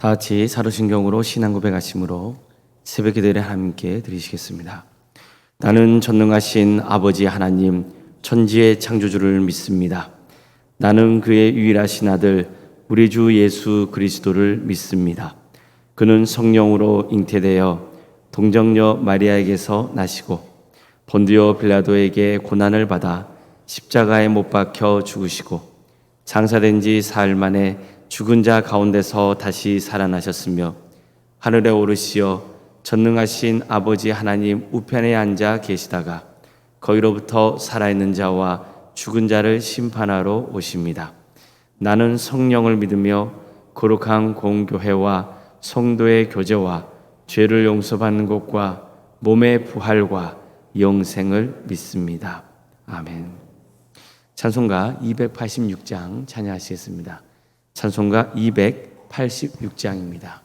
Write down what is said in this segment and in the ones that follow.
다 같이 사도신경으로 신앙 고백하심으로 새벽 기도를 하나님께 드리시겠습니다. 나는 전능하신 아버지 하나님 천지의 창조주를 믿습니다. 나는 그의 유일하신 아들 우리 주 예수 그리스도를 믿습니다. 그는 성령으로 잉태되어 동정녀 마리아에게서 나시고 본디오 빌라도에게 고난을 받아 십자가에 못 박혀 죽으시고 장사된 지 사흘 만에 죽은 자 가운데서 다시 살아나셨으며 하늘에 오르시어 전능하신 아버지 하나님 우편에 앉아 계시다가 거기로부터 살아있는 자와 죽은 자를 심판하러 오십니다. 나는 성령을 믿으며 거룩한 공교회와 성도의 교제와 죄를 용서받는 것과 몸의 부활과 영생을 믿습니다. 아멘. 찬송가 286장 찬양하시겠습니다. 찬송가 286장입니다.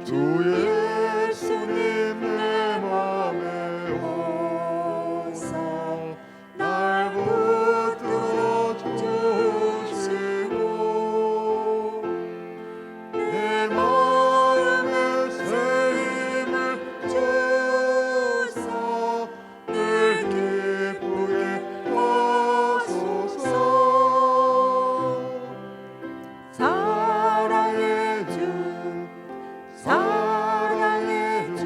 주 예수님 내 맘에 오사 날 붙들어 주시고 내 마음에 새 힘을 주사 늘 기쁘게 하소서. 사랑의 주 사랑의 주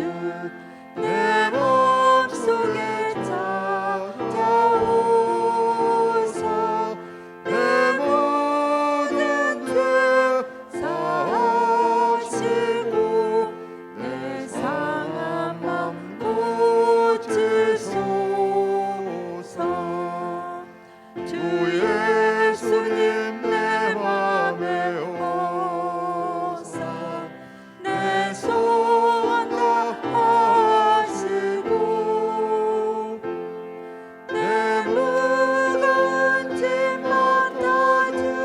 내 맘속에 찾아오사 내 모든 죄 사하시고 내 상한 맘 고치소서. 주 예수님 내 맘에 오사 내 소원 다하시고 내 무거운 짐 맡아주사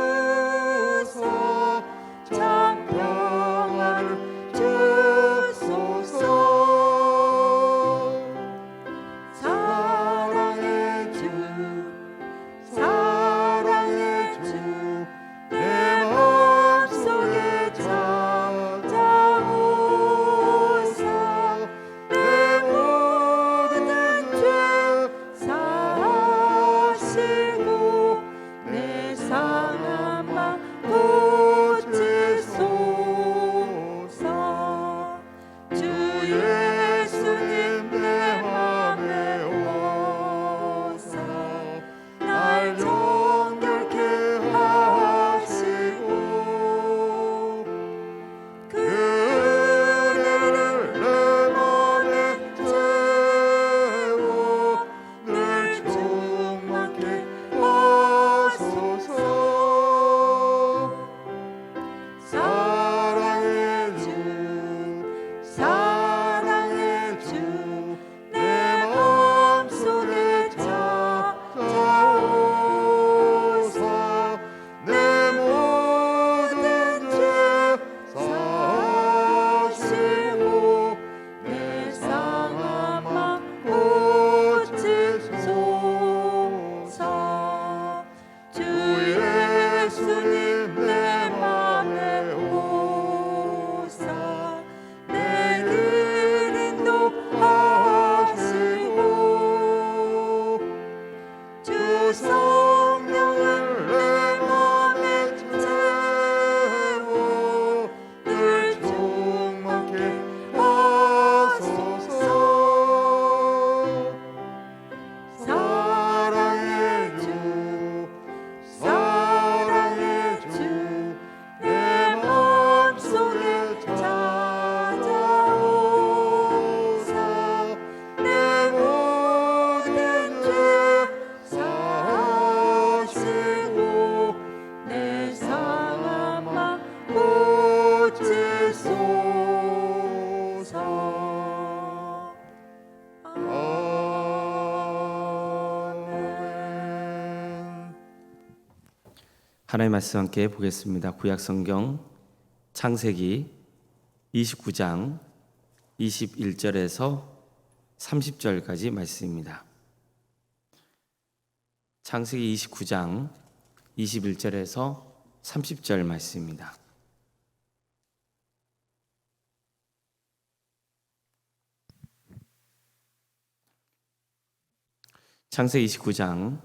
참 평안을 주소서. 사랑의 주 사랑의 주 내 맘속에 찾아오사 내 모든 죄 사하시고 내 상한 맘 고치소서. 주 예수님 내 맘에 오사 날 정결케 하시고 그 은혜를 내 맘에 채워 늘 충만케 하소서. 사랑의 주 사랑의 주 내 맘속에 찾아오사 내 모든 죄 사하시고 내 상한 맘 고치소서. 주 예수님 내 맘에 오사 내 길 인도하시고 주 성령을 내 맘에 채워 늘 충만케 하소서. 사랑의 주 사랑의 주 내 맘속에 찾아오사 내 모든 죄 사하시고 내 상한 맘 고치소서. 아멘. 하나님의 말씀 함께 보겠습니다. 구약 성경 창세기 29장 21절에서 30절까지 말씀입니다. 창세기 29장 21절에서 30절 말씀입니다. 창세기 29장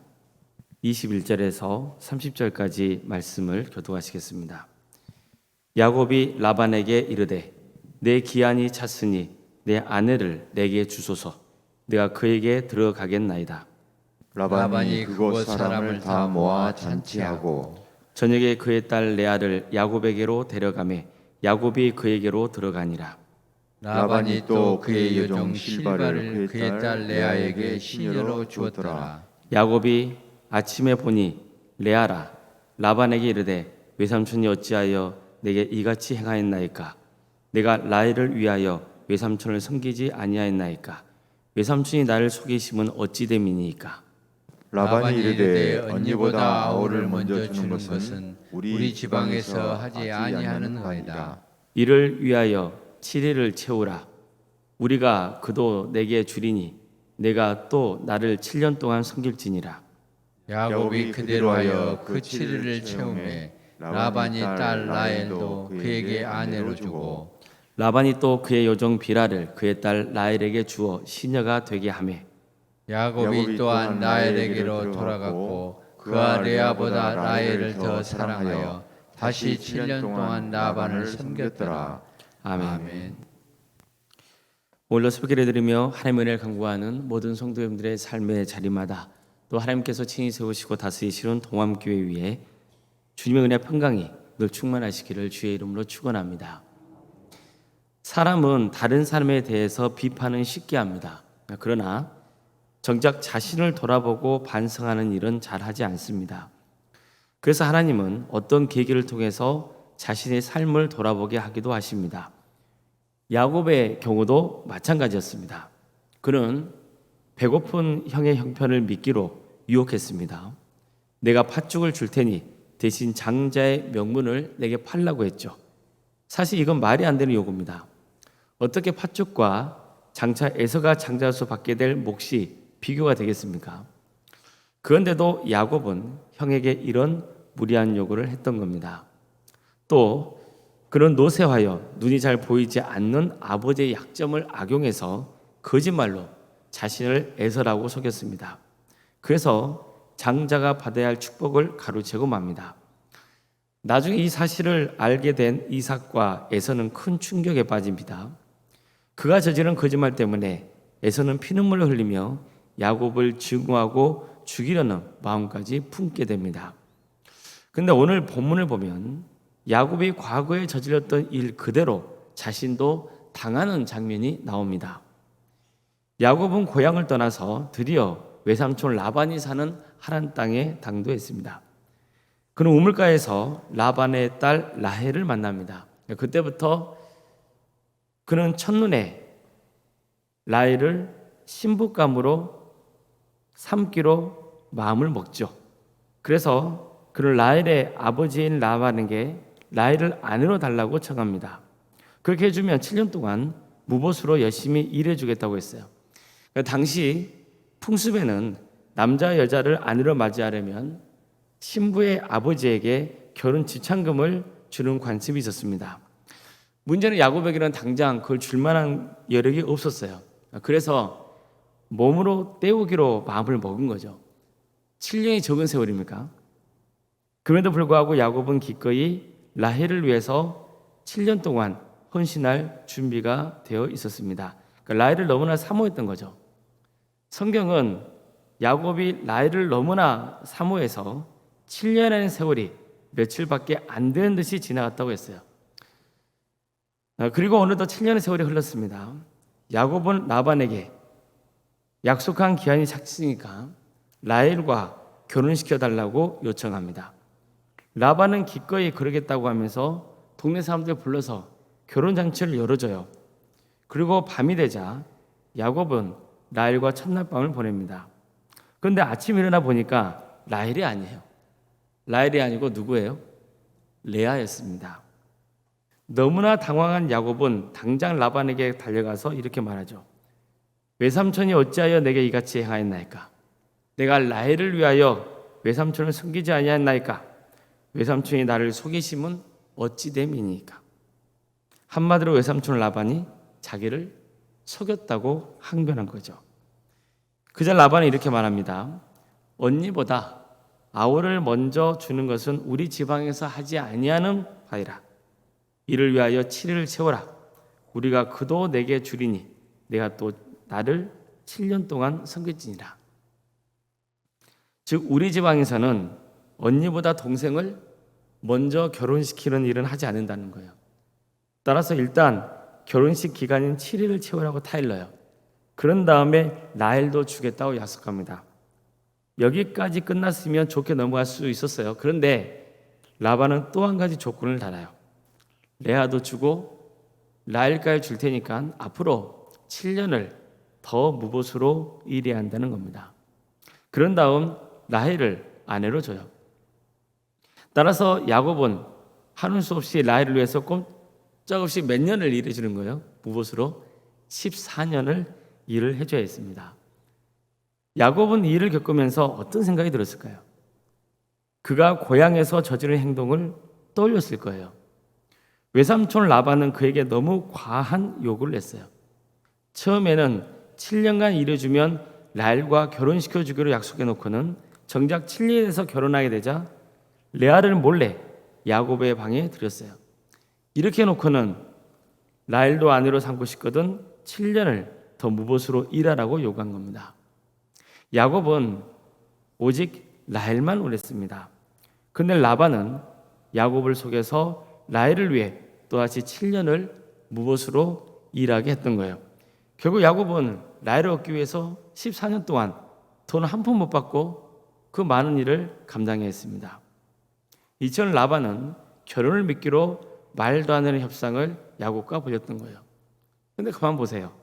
21절에서 30절까지 말씀을 교독하시겠습니다. 야곱이 라반에게 이르되 내 기한이 찼으니 내 아내를 내게 주소서. 내가 그에게 들어가겠나이다. 라반이 그곳 사람을 다 모아 잔치하고 저녁에 그의 딸 레아를 야곱에게로 데려가매 야곱이 그에게로 들어가니라. 라반이 또 그의 여종 실바를 그의 딸 레아에게 시녀로 주었더라. 야곱이 아침에 보니 레아라. 라반에게 이르되 외삼촌이 어찌하여 내게 이같이 행하였나이까? 내가 라헬을 위하여 외삼촌을 섬기지 아니하였나이까? 외삼촌이 나를 속이심은 어찌 됨이니이까? 라반이 이르되 언니보다 아우를 먼저 주는 것은 우리 지방에서 하지 아니하는 거이다. 이를 위하여 7일을 채우라. 우리가 그도 내게 주리니 내가 또 나를 7년 동안 섬길지니라. 야곱이 그대로 하여 그 7일을 채우매 라반이 딸 라헬도 그에게 아내로 주고 라반이 또 그의 여종 비라를 그의 딸 라헬에게 주어 시녀가 되게 하매 야곱이 또한 라헬에게로 돌아갔고 그와 레아보다 라헬을 더 사랑하여 다시 7년 동안 라반을 섬겼더라. 아멘. 오늘도 새벽기를 드리며 하나님의 은혜를 간구하는 모든 성도님들의 삶의 자리마다 또 하나님께서 친히 세우시고 다스리시는 동암교회 위에 주님의 은혜 평강이 늘 충만하시기를 주의 이름으로 축원합니다. 사람은 다른 사람에 대해서 비판은 쉽게 합니다. 그러나 정작 자신을 돌아보고 반성하는 일은 잘하지 않습니다. 그래서 하나님은 어떤 계기를 통해서 자신의 삶을 돌아보게 하기도 하십니다. 야곱의 경우도 마찬가지였습니다. 그는 배고픈 형의 형편을 미끼로 유혹했습니다. 내가 팥죽을 줄 테니 대신 장자의 명분을 내게 팔라고 했죠. 사실 이건 말이 안 되는 요구입니다. 어떻게 팥죽과 장차 에서가 장자로서 받게 될 몫이 비교가 되겠습니까? 그런데도 야곱은 형에게 이런 무리한 요구를 했던 겁니다. 또 그는 노쇠하여 눈이 잘 보이지 않는 아버지의 약점을 악용해서 거짓말로 자신을 에서라고 속였습니다. 그래서 장자가 받아야 할 축복을 가로채고 맙니다. 나중에 이 사실을 알게 된 이삭과 에서는 큰 충격에 빠집니다. 그가 저지른 거짓말 때문에 에서는 피눈물을 흘리며 야곱을 증오하고 죽이려는 마음까지 품게 됩니다. 그런데 오늘 본문을 보면 야곱이 과거에 저질렀던 일 그대로 자신도 당하는 장면이 나옵니다. 야곱은 고향을 떠나서 드디어 외삼촌 라반이 사는 하란 땅에 당도했습니다. 그는 우물가에서 라반의 딸 라헬을 만납니다. 그때부터 그는 첫눈에 라헬을 신부감으로 삼기로 마음을 먹죠. 그래서 그를 라헬의 아버지인 라반에게 라헬을 아내로 달라고 청합니다. 그렇게 해주면 7년 동안 무보수로 열심히 일해주겠다고 했어요. 당시 풍습에는 남자 여자를 아내로 맞이하려면 신부의 아버지에게 결혼 지참금을 주는 관습이 있었습니다. 문제는 야곱에게는 당장 그걸 줄 만한 여력이 없었어요. 그래서 몸으로 때우기로 마음을 먹은 거죠. 7년이 적은 세월입니까? 그럼에도 불구하고 야곱은 기꺼이 라헬을 위해서 7년 동안 헌신할 준비가 되어 있었습니다. 그러니까 라헬을 너무나 사모했던 거죠. 성경은 야곱이 라헬을 너무나 사모해서 7년이라는 세월이 며칠밖에 안 되는 듯이 지나갔다고 했어요. 그리고 어느덧 7년의 세월이 흘렀습니다. 야곱은 라반에게 약속한 기한이 찼으니까 라헬과 결혼시켜달라고 요청합니다. 라반은 기꺼이 그러겠다고 하면서 동네 사람들 불러서 결혼잔치를 열어줘요. 그리고 밤이 되자 야곱은 라헬과 첫날 밤을 보냅니다. 그런데 아침 일어나 보니까 라헬이 아니에요. 라헬이 아니고 누구예요? 레아였습니다. 너무나 당황한 야곱은 당장 라반에게 달려가서 이렇게 말하죠. 외삼촌이 어찌하여 내게 이같이 행하였나이까? 내가 라헬을 위하여 외삼촌을 숨기지 아니하였나이까? 외삼촌이 나를 속이심은 어찌 됨이니까? 한마디로 외삼촌 라반이 자기를 속였다고 항변한 거죠. 그자 라반은 이렇게 말합니다. 언니보다 아우를 먼저 주는 것은 우리 지방에서 하지 아니하는 바이라. 이를 위하여 7일을 채워라. 우리가 그도 내게 주리니 내가 또 나를 7년 동안 섬겼지니라. 즉 우리 지방에서는 언니보다 동생을 먼저 결혼시키는 일은 하지 않는다는 거예요. 따라서 일단 결혼식 기간인 7일을 채우라고 타일러요. 그런 다음에 라헬도 주겠다고 약속합니다. 여기까지 끝났으면 좋게 넘어갈 수 있었어요. 그런데 라반은 또 한 가지 조건을 달아요. 레아도 주고 라헬까지 줄 테니까 앞으로 7년을 더 무보수로 일해야 한다는 겁니다. 그런 다음 라헬을 아내로 줘요. 따라서 야곱은 하는 수 없이 라헬을 위해서 꼼짝없이 몇 년을 일해주는 거예요. 무보수로 14년을 일을 해줘야 했습니다. 야곱은 이 일을 겪으면서 어떤 생각이 들었을까요? 그가 고향에서 저지른 행동을 떠올렸을 거예요. 외삼촌 라반은 그에게 너무 과한 요구를 했어요. 처음에는 7년간 일해주면 라헬과 결혼시켜주기로 약속해놓고는 정작 7년에서 결혼하게 되자 레아를 몰래 야곱의 방에 들였어요. 이렇게 해놓고는 라헬도 아내로 삼고 싶거든 7년을 더 무보수로 일하라고 요구한 겁니다. 야곱은 오직 라헬만 원했습니다. 그런데 라반은 야곱을 속여서 라헬을 위해 또다시 7년을 무보수로 일하게 했던 거예요. 결국 야곱은 라헬을 얻기 위해서 14년 동안 돈 한 푼 못 받고 그 많은 일을 감당해야 했습니다. 이처럼 라반은 결혼을 미끼로 말도 안 되는 협상을 야곱과 벌였던 거예요. 그런데 가만 보세요.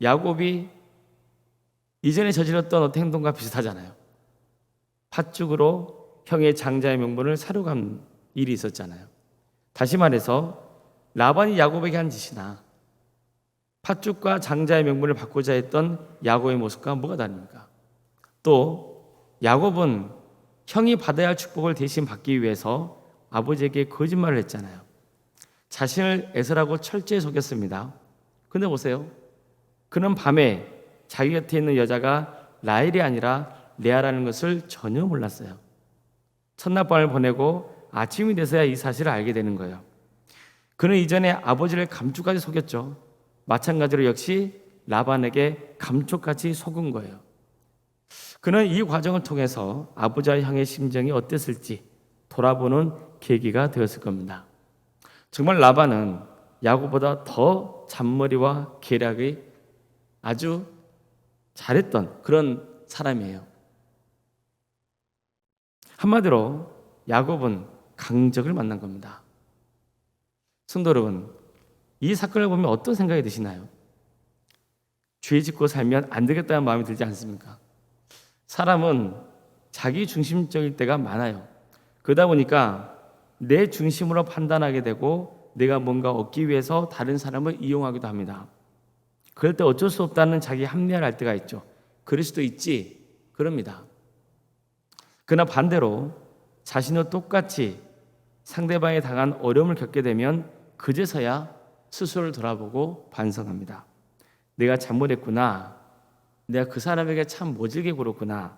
야곱이 이전에 저질렀던 어떤 행동과 비슷하잖아요. 팥죽으로 형의 장자의 명분을 사려간 일이 있었잖아요. 다시 말해서 라반이 야곱에게 한 짓이나 팥죽과 장자의 명분을 받고자 했던 야곱의 모습과 뭐가 다릅니까? 또 야곱은 형이 받아야 할 축복을 대신 받기 위해서 아버지에게 거짓말을 했잖아요. 자신을 에서라고 철저히 속였습니다. 근데 보세요. 그는 밤에 자기 곁에 있는 여자가 라헬이 아니라 레아라는 것을 전혀 몰랐어요. 첫날 밤을 보내고 아침이 돼서야 이 사실을 알게 되는 거예요. 그는 이전에 아버지를 감쪽까지 속였죠. 마찬가지로 역시 라반에게 감쪽같이 속은 거예요. 그는 이 과정을 통해서 아버지와 형의 심정이 어땠을지 돌아보는 계기가 되었을 겁니다. 정말 라반은 야곱보다 더 잔머리와 계략이 아주 잘했던 그런 사람이에요. 한마디로 야곱은 강적을 만난 겁니다. 성도 여러분, 이 사건을 보면 어떤 생각이 드시나요? 죄 짓고 살면 안 되겠다는 마음이 들지 않습니까? 사람은 자기 중심적일 때가 많아요. 그러다 보니까 내 중심으로 판단하게 되고 내가 뭔가 얻기 위해서 다른 사람을 이용하기도 합니다. 그럴 때 어쩔 수 없다는 자기 합리화를 할 때가 있죠. 그럴 수도 있지, 그럽니다. 그러나 반대로 자신도 똑같이 상대방에 당한 어려움을 겪게 되면 그제서야 스스로를 돌아보고 반성합니다. 내가 잘못했구나. 내가 그 사람에게 참 모질게 굴었구나.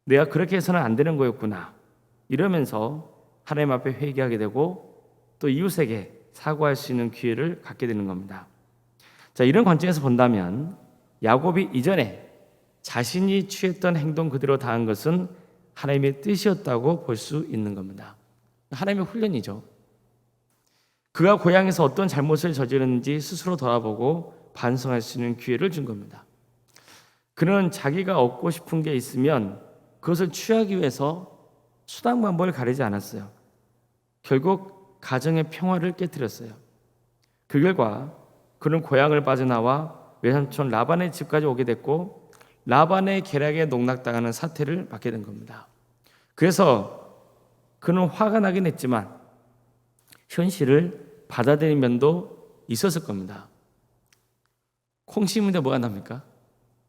내가 그렇게 해서는 안 되는 거였구나. 이러면서 하나님 앞에 회개하게 되고 또 이웃에게 사과할 수 있는 기회를 갖게 되는 겁니다. 자, 이런 관점에서 본다면 야곱이 이전에 자신이 취했던 행동 그대로 다한 것은 하나님의 뜻이었다고 볼 수 있는 겁니다. 하나님의 훈련이죠. 그가 고향에서 어떤 잘못을 저지르는지 스스로 돌아보고 반성할 수 있는 기회를 준 겁니다. 그는 자기가 얻고 싶은 게 있으면 그것을 취하기 위해서 수단 방법을 가리지 않았어요. 결국 가정의 평화를 깨뜨렸어요. 그 결과 그는 고향을 빠져나와 외삼촌 라반의 집까지 오게 됐고 라반의 계략에 농락당하는 사태를 맞게 된 겁니다. 그래서 그는 화가 나긴 했지만 현실을 받아들이는 면도 있었을 겁니다. 콩 심는데 뭐가 납니까?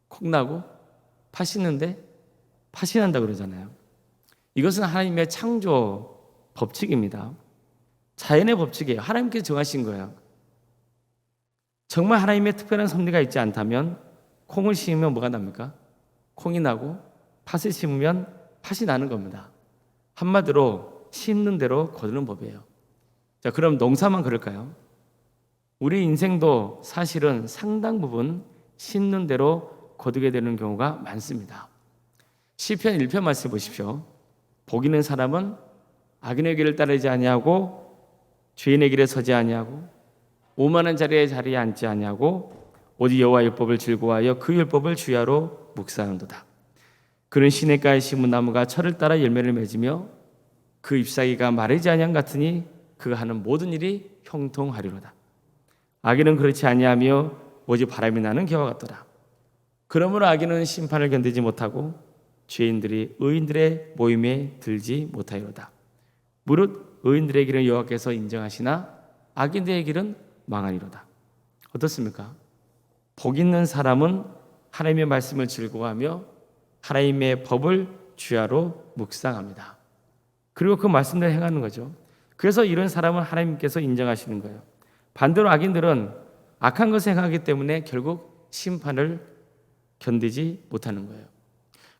콩 나고 팥 심는데 팥이 난다 그러잖아요. 이것은 하나님의 창조 법칙입니다. 자연의 법칙이에요. 하나님께서 정하신 거예요. 정말 하나님의 특별한 섭리가 있지 않다면 콩을 심으면 뭐가 납니까? 콩이 나고 팥을 심으면 팥이 나는 겁니다. 한마디로 심는 대로 거두는 법이에요. 자, 그럼 농사만 그럴까요? 우리 인생도 사실은 상당 부분 심는 대로 거두게 되는 경우가 많습니다. 시편 1편 말씀 보십시오. 복 있는 사람은 악인의 길을 따르지 아니하고 죄인의 길에 서지 아니하고 오만한 자리에 앉지 아니하고 오직 여호와의 율법을 즐거워하여 그 율법을 주야로 묵상한도다. 그는 시냇가에 심은 나무가 철을 따라 열매를 맺으며 그 잎사귀가 마르지 아니함 같으니 그가 하는 모든 일이 형통하리로다. 악인은 그렇지 아니하며 오직 바람이 나는 겨와 같더라. 그러므로 악인은 심판을 견디지 못하고 죄인들이 의인들의 모임에 들지 못하리로다. 무릇 의인들의 길은 여호와께서 인정하시나 악인들의 길은 망하리로다. 어떻습니까? 복 있는 사람은 하나님의 말씀을 즐거워하며 하나님의 법을 주야로 묵상합니다. 그리고 그 말씀대로 행하는 거죠. 그래서 이런 사람은 하나님께서 인정하시는 거예요. 반대로 악인들은 악한 것을 행하기 때문에 결국 심판을 견디지 못하는 거예요.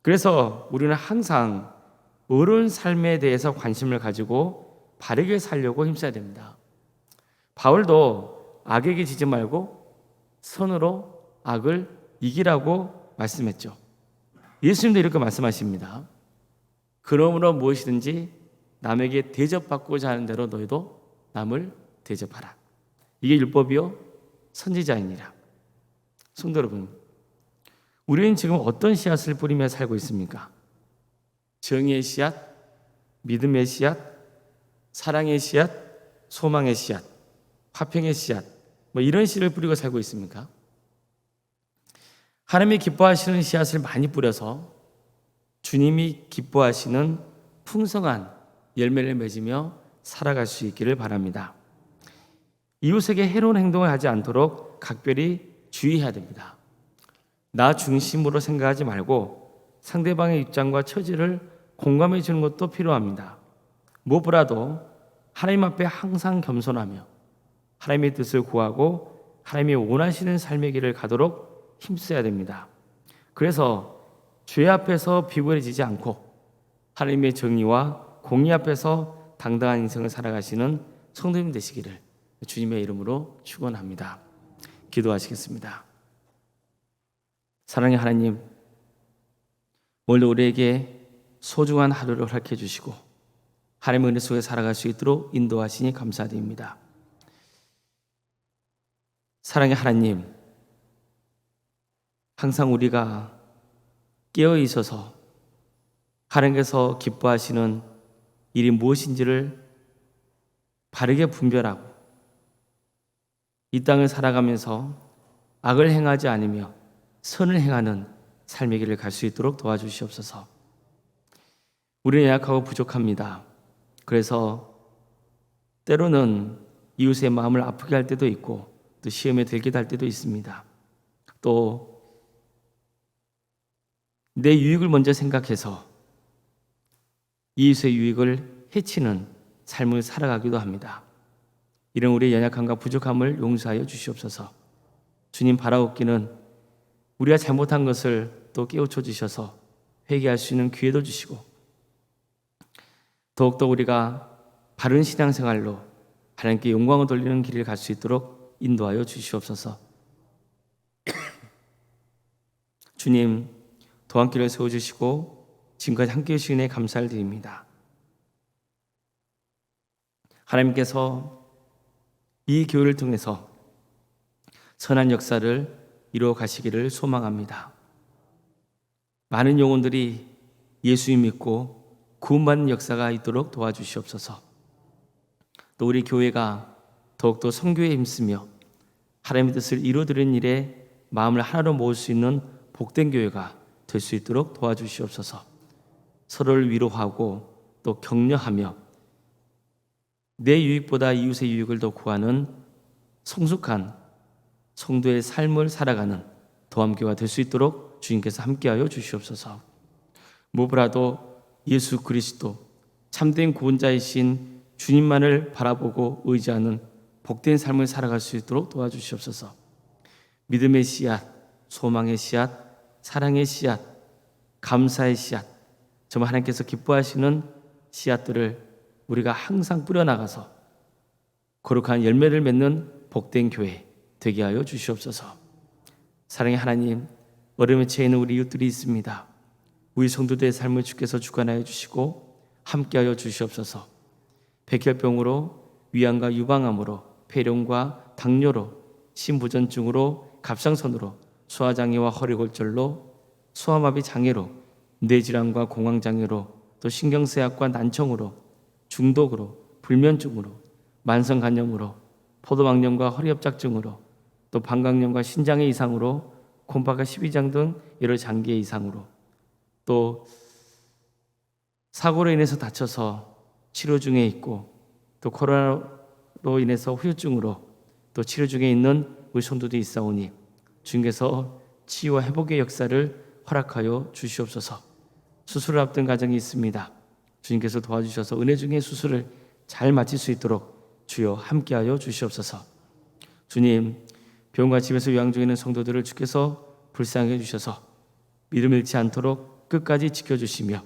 그래서 우리는 항상 의로운 삶에 대해서 관심을 가지고 바르게 살려고 힘써야 됩니다. 바울도 악에게 지지 말고 선으로 악을 이기라고 말씀했죠. 예수님도 이렇게 말씀하십니다. 그러므로 무엇이든지 남에게 대접받고자 하는 대로 너희도 남을 대접하라. 이게 율법이요 선지자이니라. 성도 여러분, 우리는 지금 어떤 씨앗을 뿌리며 살고 있습니까? 정의의 씨앗, 믿음의 씨앗, 사랑의 씨앗, 소망의 씨앗, 화평의 씨앗, 이런 씨를 뿌리고 살고 있습니까? 하나님이 기뻐하시는 씨앗을 많이 뿌려서 주님이 기뻐하시는 풍성한 열매를 맺으며 살아갈 수 있기를 바랍니다. 이웃에게 해로운 행동을 하지 않도록 각별히 주의해야 됩니다. 나 중심으로 생각하지 말고 상대방의 입장과 처지를 공감해 주는 것도 필요합니다. 무엇보다도 하나님 앞에 항상 겸손하며 하나님의 뜻을 구하고 하나님이 원하시는 삶의 길을 가도록 힘써야 됩니다. 그래서 죄 앞에서 비굴해지지 않고 하나님의 정의와 공의 앞에서 당당한 인생을 살아가시는 성도님 되시기를 주님의 이름으로 축원합니다. 기도하시겠습니다. 사랑의 하나님, 오늘도 우리에게 소중한 하루를 허락해 주시고 하나님의 은혜 속에 살아갈 수 있도록 인도하시니 감사드립니다. 사랑의 하나님, 항상 우리가 깨어 있어서 하나님께서 기뻐하시는 일이 무엇인지를 바르게 분별하고 이 땅을 살아가면서 악을 행하지 않으며 선을 행하는 삶의 길을 갈 수 있도록 도와주시옵소서. 우리는 약하고 부족합니다. 그래서 때로는 이웃의 마음을 아프게 할 때도 있고 또 시험에 들게 할 때도 있습니다. 또 내 유익을 먼저 생각해서 이웃의 유익을 해치는 삶을 살아가기도 합니다. 이런 우리의 연약함과 부족함을 용서하여 주시옵소서. 주님 바라옵기는 우리가 잘못한 것을 또 깨우쳐 주셔서 회개할 수 있는 기회도 주시고 더욱더 우리가 바른 신앙생활로 하나님께 영광을 돌리는 길을 갈 수 있도록 인도하여 주시옵소서. 주님 도안길을 세워주시고 지금까지 함께해 주신 은혜에 감사를 드립니다. 하나님께서 이 교회를 통해서 선한 역사를 이루어 가시기를 소망합니다. 많은 영혼들이 예수님 믿고 구원받는 역사가 있도록 도와주시옵소서. 또 우리 교회가 더욱더 선교에 힘쓰며 하나님의 뜻을 이루어드리는 일에 마음을 하나로 모을 수 있는 복된 교회가 될 수 있도록 도와주시옵소서. 서로를 위로하고 또 격려하며 내 유익보다 이웃의 유익을 더 구하는 성숙한 성도의 삶을 살아가는 도함교가 될 수 있도록 주님께서 함께하여 주시옵소서. 무엇보다도 예수 그리스도 참된 구원자이신 주님만을 바라보고 의지하는 복된 삶을 살아갈 수 있도록 도와주시옵소서. 믿음의 씨앗, 소망의 씨앗, 사랑의 씨앗, 감사의 씨앗, 정말 하나님께서 기뻐하시는 씨앗들을 우리가 항상 뿌려나가서 거룩한 열매를 맺는 복된 교회 되게 하여 주시옵소서. 사랑의 하나님, 어려움에 처해 있는 우리 이웃들이 있습니다. 우리 성도들의 삶을 주께서 주관하여 주시고 함께하여 주시옵소서. 백혈병으로, 위암과 유방암으로, 폐렴과 당뇨로, 심부전증으로, 갑상선으로, 소화장애와 허리골절로, 소아마비 장애로, 뇌질환과 공황장애로, 또 신경쇠약과 난청으로, 중독으로, 불면증으로, 만성간염으로, 포도막염과 허리협착증으로, 또 방광염과 신장의 이상으로, 곰팡이 12장 등 여러 장기의 이상으로, 또 사고로 인해서 다쳐서 치료 중에 있고, 또 코로나로 인해서 후유증으로 또 치료 중에 있는 우리 성도들이 있사오니 주님께서 치유와 회복의 역사를 허락하여 주시옵소서. 수술을 앞둔 가정이 있습니다. 주님께서 도와주셔서 은혜 중에 수술을 잘 마칠 수 있도록 주여 함께하여 주시옵소서. 주님, 병원과 집에서 요양 중에 있는 성도들을 주께서 불쌍히 주셔서 믿음 잃지 않도록 끝까지 지켜주시며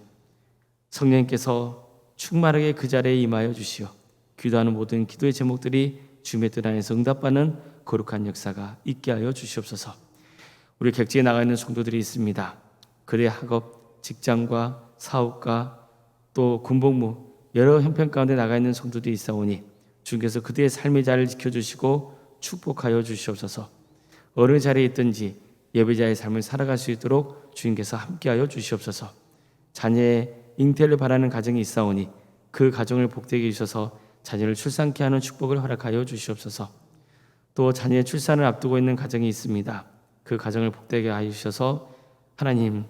성령님께서 충만하게 그 자리에 임하여 주시어 기도하는 모든 기도의 제목들이 주님의 뜻 안에서 응답받는 거룩한 역사가 있게 하여 주시옵소서. 우리 객지에 나가 있는 성도들이 있습니다. 그들의 학업, 직장과 사업과 또 군복무 여러 형편 가운데 나가 있는 성도들이 있사오니 주님께서 그들의 삶의 자리를 지켜주시고 축복하여 주시옵소서. 어느 자리에 있든지 예배자의 삶을 살아갈 수 있도록 주님께서 함께하여 주시옵소서. 자녀의 잉태를 바라는 가정이 있사오니 그 가정을 복되게 해주셔서 자녀를 출산케 하는 축복을 허락하여 주시옵소서. 또 자녀의 출산을 앞두고 있는 가정이 있습니다. 그 가정을 복되게 하여 주셔서 하나님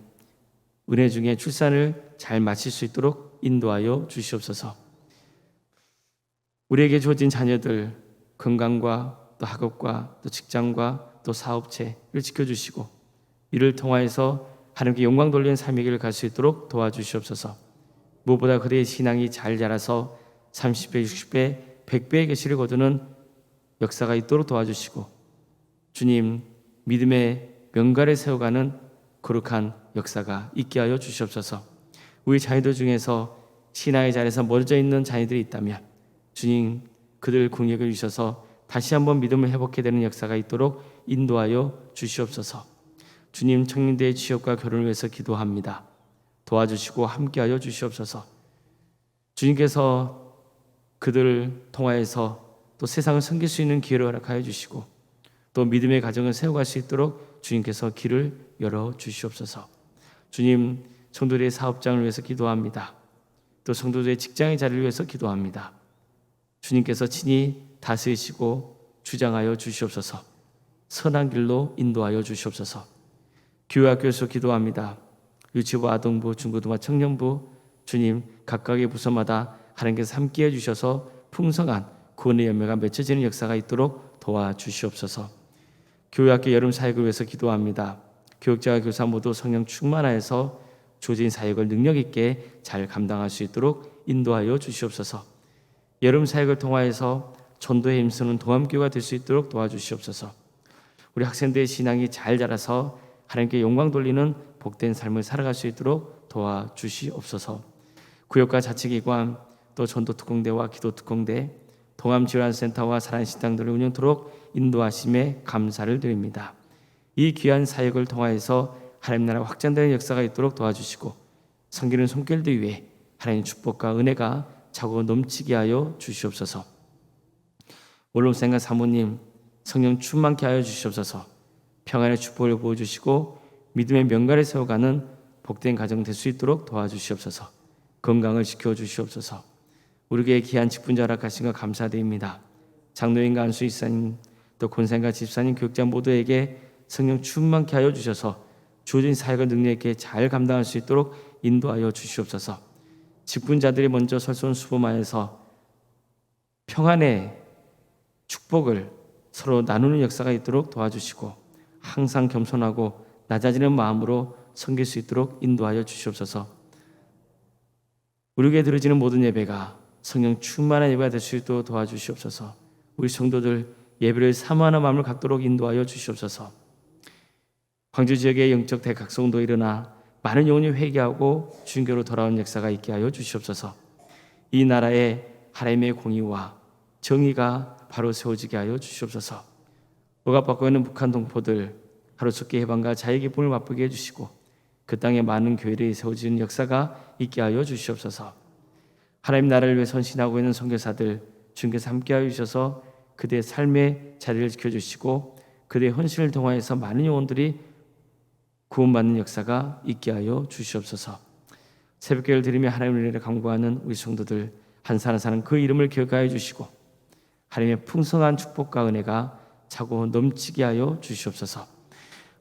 은혜 중에 출산을 잘 마칠 수 있도록 인도하여 주시옵소서. 우리에게 주어진 자녀들 건강과 또 학업과 또 직장과 또 사업체를 지켜주시고 이를 통하여서 하나님께 영광 돌리는 삶의 길을 갈 수 있도록 도와주시옵소서. 무엇보다 그들의 신앙이 잘 자라서 30배, 60배, 100배의 계시를 거두는 역사가 있도록 도와주시고 주님 믿음의 명가를 세워가는 거룩한 역사가 있게 하여 주시옵소서. 우리 자녀들 중에서 신앙의 자리에서 멀어져 있는 자녀들이 있다면 주님 그들 공격해 주셔서 다시 한번 믿음을 회복해 되는 역사가 있도록 인도하여 주시옵소서. 주님 청년대의 취업과 결혼을 위해서 기도합니다. 도와주시고 함께하여 주시옵소서. 주님께서 그들을 통하여서 또 세상을 섬길 수 있는 기회를 허락하여 주시고 또 믿음의 가정을 세워갈 수 있도록 주님께서 길을 열어 주시옵소서. 주님 성도들의 사업장을 위해서 기도합니다. 또 성도들의 직장의 자리를 위해서 기도합니다. 주님께서 친히 다스리시고 주장하여 주시옵소서. 선한 길로 인도하여 주시옵소서. 교회학교에서 기도합니다. 유치부, 아동부, 중고등부, 청년부 주님 각각의 부서마다 하나님께서 함께해 주셔서 풍성한 구원의 열매가 맺혀지는 역사가 있도록 도와주시옵소서. 교회학교 여름 사역을 위해서 기도합니다. 교육자와 교사 모두 성령 충만하여서 주어진 사역을 능력 있게 잘 감당할 수 있도록 인도하여 주시옵소서. 여름 사역을 통하여서 전도에 힘쓰는 도함교회가 될 수 있도록 도와주시옵소서. 우리 학생들의 신앙이 잘 자라서 하나님께 영광 돌리는 복된 삶을 살아갈 수 있도록 도와주시옵소서. 구역과 자치기관 또 전도특공대와 기도특공대 동암지원센터와 사랑식당들을 운영토록 인도하심에 감사를 드립니다. 이 귀한 사역을 통하여서 하나님 나라 확장되는 역사가 있도록 도와주시고 섬기는 손길들 위해 하나님의 축복과 은혜가 차고 넘치게 하여 주시옵소서. 원로생과 사모님 성령 충만케 하여 주시옵소서. 평안의 축복을 보여주시고 믿음의 명가를 세워가는 복된 가정 될 수 있도록 도와주시옵소서. 건강을 지켜주시옵소서. 우리에게 귀한 직분자 허락하신 것 감사드립니다. 장로인과 안수 이사님 또 권사님과 집사님 교육자 모두에게 성령 충만케 하여 주셔서 주어진 사역을 능력 있게 잘 감당할 수 있도록 인도하여 주시옵소서. 직분자들이 먼저 설손 수범하여서 평안의 축복을 서로 나누는 역사가 있도록 도와주시고 항상 겸손하고 낮아지는 마음으로 섬길 수 있도록 인도하여 주시옵소서. 우리에게 드려지는 모든 예배가 성령 충만한 예배가 될 수 있도록 도와주시옵소서. 우리 성도들 예배를 사모하는 마음을 갖도록 인도하여 주시옵소서. 광주 지역의 영적 대각성도 일어나 많은 영혼이 회개하고 주님께로 돌아온 역사가 있게 하여 주시옵소서. 이 나라에 하나님의 공의와 정의가 바로 세워지게 하여 주시옵소서. 억압받고 있는 북한 동포들 하루속히 해방과 자유의 기쁨을 맛보게 해주시고 그 땅에 많은 교회들이 세워지는 역사가 있게 하여 주시옵소서. 하나님 나라를 위해 선신하고 있는 선교사들 주님께서 함께하여 주셔서 그들의 삶의 자리를 지켜주시고 그들의 헌신을 통하여서 많은 영혼들이 구원받는 역사가 있게 하여 주시옵소서. 새벽기도를 드리며 하나님의 은혜를 간구하는 우리 성도들 한 사람 한 사람 그 이름을 기억하여 주시고 하나님의 풍성한 축복과 은혜가 차고 넘치게 하여 주시옵소서.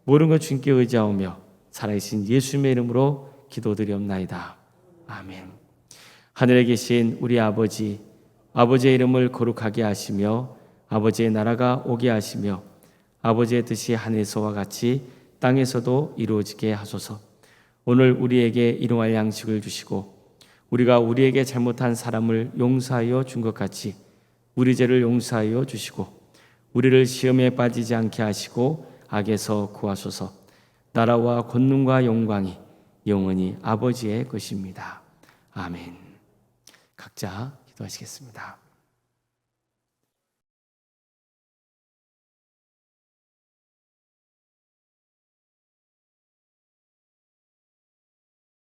모든 것 주님께 의지하오며 살아계신 예수님의 이름으로 기도드리옵나이다. 아멘. 하늘에 계신 우리 아버지, 아버지의 이름을 거룩하게 하시며 아버지의 나라가 오게 하시며 아버지의 뜻이 하늘에서와 같이 땅에서도 이루어지게 하소서. 오늘 우리에게 일용할 양식을 주시고 우리가 우리에게 잘못한 사람을 용서하여 준 것 같이 우리 죄를 용서하여 주시고 우리를 시험에 빠지지 않게 하시고 악에서 구하소서. 나라와 권능과 영광이 영원히 아버지의 것입니다. 아멘. 각자 기도하시겠습니다.